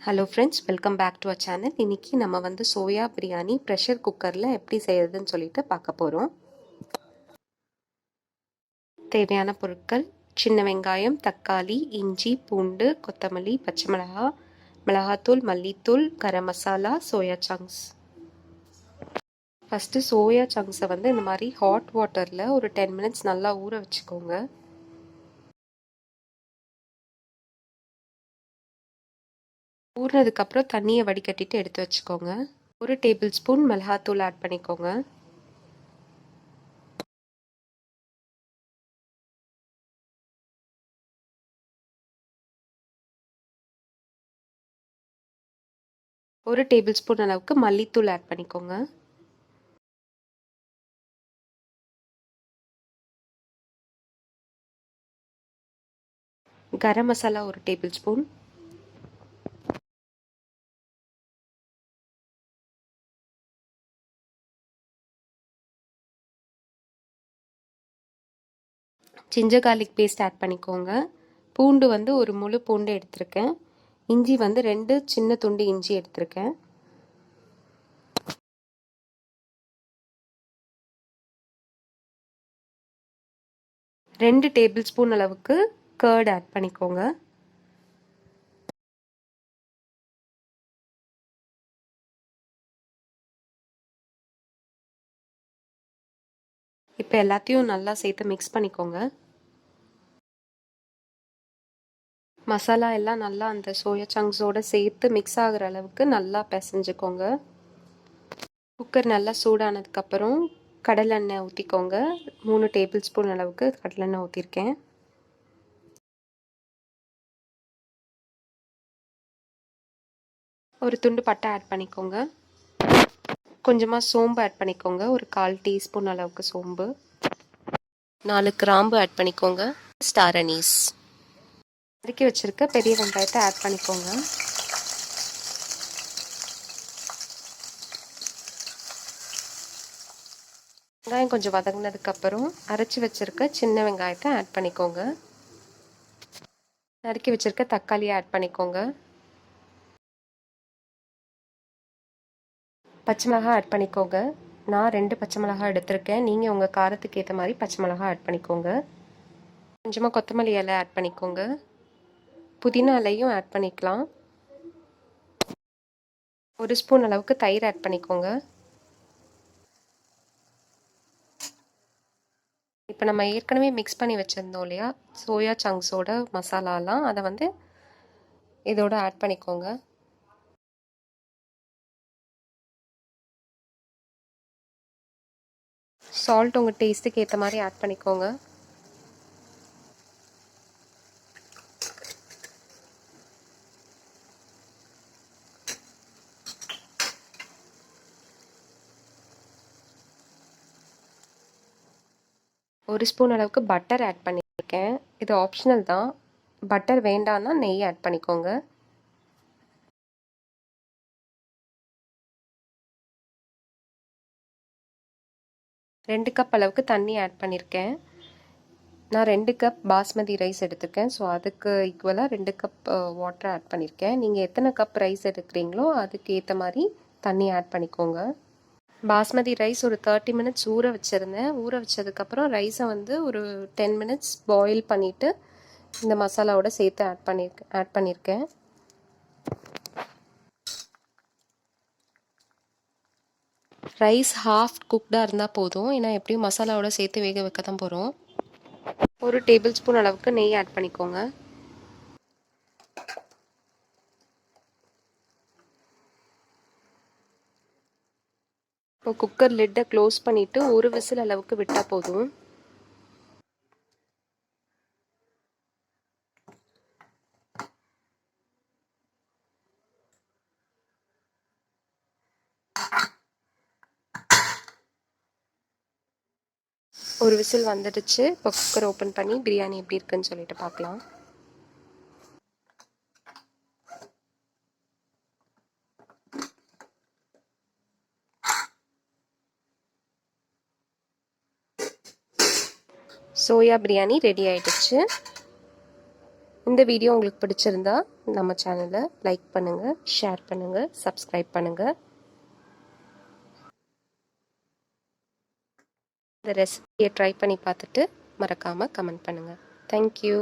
Hello friends, welcome back to our channel. இன்றைக்கி நம்ம வந்து சோயா பிரியாணி ப்ரெஷர் குக்கரில் எப்படி செய்கிறதுன்னு சொல்லிட்டு பார்க்க போகிறோம். தேவையான பொருட்கள்: சின்ன வெங்காயம், தக்காளி, இஞ்சி, பூண்டு, கொத்தமல்லி, பச்சை மிளகாய், மிளகாத்தூள், மல்லித்தூள், garam masala, soya chunks. First soya சங்க்ஸை வந்து இந்த மாதிரி ஹாட் வாட்டரில் ஒரு 10 மினிட்ஸ் நல்லா ஊற வச்சுக்கோங்க. ஊறினதுக்கப்புறம் தண்ணியை வடிகட்டிட்டு எடுத்து வச்சுக்கோங்க. 1 டேபிள் ஸ்பூன் மிளகாத்தூள் ஆட் பண்ணிக்கோங்க. ஒரு டேபிள் ஸ்பூன் அளவுக்கு மல்லித்தூள் ஆட் பண்ணிக்கோங்க. Garam masala 1 tablespoon. Ginger garlic paste add பண்ணிக்கோங்க. பூண்டு வந்து ஒரு முழு பூண்டு எடுத்திருக்கேன். இஞ்சி வந்து 2 சின்ன துண்டு இஞ்சி எடுத்திருக்கேன். ரெண்டு டேபிள் ஸ்பூன் அளவுக்கு கர்ட் ஆட் பண்ணிக்கோங்க. இப்போ எல்லாத்தையும் நல்லா சேர்த்து மிக்ஸ் பண்ணிக்கோங்க. மசாலா எல்லாம் நல்லா அந்த சோயா சங்க்ஸோடு சேர்த்து மிக்ஸ் ஆகிற அளவுக்கு நல்லா பிசைஞ்சுக்கோங்க. குக்கர் நல்லா சூடானதுக்கப்புறம் கடலெண்ணெய் ஊற்றிக்கோங்க. 3 டேபிள் ஸ்பூன் அளவுக்கு கடலெண்ணெய் ஊற்றிருக்கேன். ஒரு துண்டு பட்டை ஆட் பண்ணிக்கோங்க. கொஞ்சமாக சோம்பு ஆட் பண்ணிக்கோங்க. ஒரு 1/4 டீஸ்பூன் அளவுக்கு சோம்பு. 4 கிராம்பு ஆட் பண்ணிக்கோங்க. ஸ்டார் அனீஸ். நறுக்கி வச்சுருக்க பெரிய வெங்காயத்தை ஆட் பண்ணிக்கோங்க. வெங்காயம் கொஞ்சம் வதங்கினதுக்கப்புறம் அரைச்சி வச்சுருக்க சின்ன வெங்காயத்தை ஆட் பண்ணிக்கோங்க. நறுக்கி வச்சுருக்க தக்காளியை ஆட் பண்ணிக்கோங்க. பச்சை மிளகாய் ஆட் பண்ணிக்கோங்க. நான் 2 பச்சை மிளகாய் எடுத்திருக்கேன். நீங்கள் உங்கள் காரத்துக்கு ஏற்ற மாதிரி பச்சை மிளகாய் ஆட் பண்ணிக்கோங்க. கொஞ்சமாக கொத்தமல்லி இலை ஆட் பண்ணிக்கோங்க. புதினா இலையும் ஆட் பண்ணிக்கலாம். 1 ஸ்பூன் அளவுக்கு தயிர் ஆட் பண்ணிக்கோங்க. இப்போ நம்ம ஏற்கனவே மிக்ஸ் பண்ணி வச்சுருந்தோம் இல்லையா சோயா சங்க்ஸோட மசாலாலாம், அதை வந்து இதோட ஆட் பண்ணிக்கோங்க. சால்ட் உங்கள் டேஸ்ட்டுக்கு ஏற்ற மாதிரி ஆட் பண்ணிக்கோங்க. ஒரு ஸ்பூன் அளவுக்கு பட்டர் ஆட் பண்ணியிருக்கேன். இது ஆப்ஷனல் தான். பட்டர் வேண்டான்னா நெய் ஆட் பண்ணிக்கோங்க. ரெண்டு கப் அளவுக்கு தண்ணி ஆட் பண்ணியிருக்கேன். நான் 2 கப் பாஸ்மதி ரைஸ் எடுத்திருக்கேன். ஸோ அதுக்கு ஈக்குவலாக 2 கப் வாட்டர் ஆட் பண்ணியிருக்கேன். நீங்கள் எத்தனை கப் ரைஸ் எடுக்கிறீங்களோ அதுக்கு ஏற்ற மாதிரி தண்ணி ஆட் பண்ணிக்கோங்க. பாஸ்மதி ரைஸ் ஒரு 30 மினிட்ஸ் ஊற வச்சுருந்தேன். ஊற வச்சதுக்கப்புறம் ரைஸை வந்து ஒரு 10 மினிட்ஸ் பாயில் பண்ணிவிட்டு இந்த மசாலாவோட சேர்த்து ஆட் பண்ணியிருக்கேன். ரைஸ் ஹாஃப் குக்டாக இருந்தால் போதும். ஏன்னா எப்படியும் மசாலாவோட சேர்த்து வேக வைக்க தான் போகிறோம். 1 டேபிள் ஸ்பூன் அளவுக்கு நெய் ஆட் பண்ணிக்கோங்க. இப்போ குக்கர் லிட்டை க்ளோஸ் பண்ணிவிட்டு ஒரு விசில் அளவுக்கு விட்டால் போதும். ஒரு விசில் வந்துடுச்சு. இப்போ குக்கர் ஓப்பன் பண்ணி பிரியாணி எப்படி இருக்குன்னு சொல்லிட்டு பார்க்கலாம். சோயா பிரியாணி ரெடி ஆயிடுச்சு. இந்த வீடியோ உங்களுக்கு பிடிச்சிருந்தா நம்ம சேனலை லைக் பண்ணுங்கள், ஷேர் பண்ணுங்கள், சப்ஸ்கிரைப் பண்ணுங்கள். இந்த ரெசிபியை ட்ரை பண்ணி பார்த்துட்டு மறக்காமல் கமெண்ட் பண்ணுங்கள். தேங்க்யூ.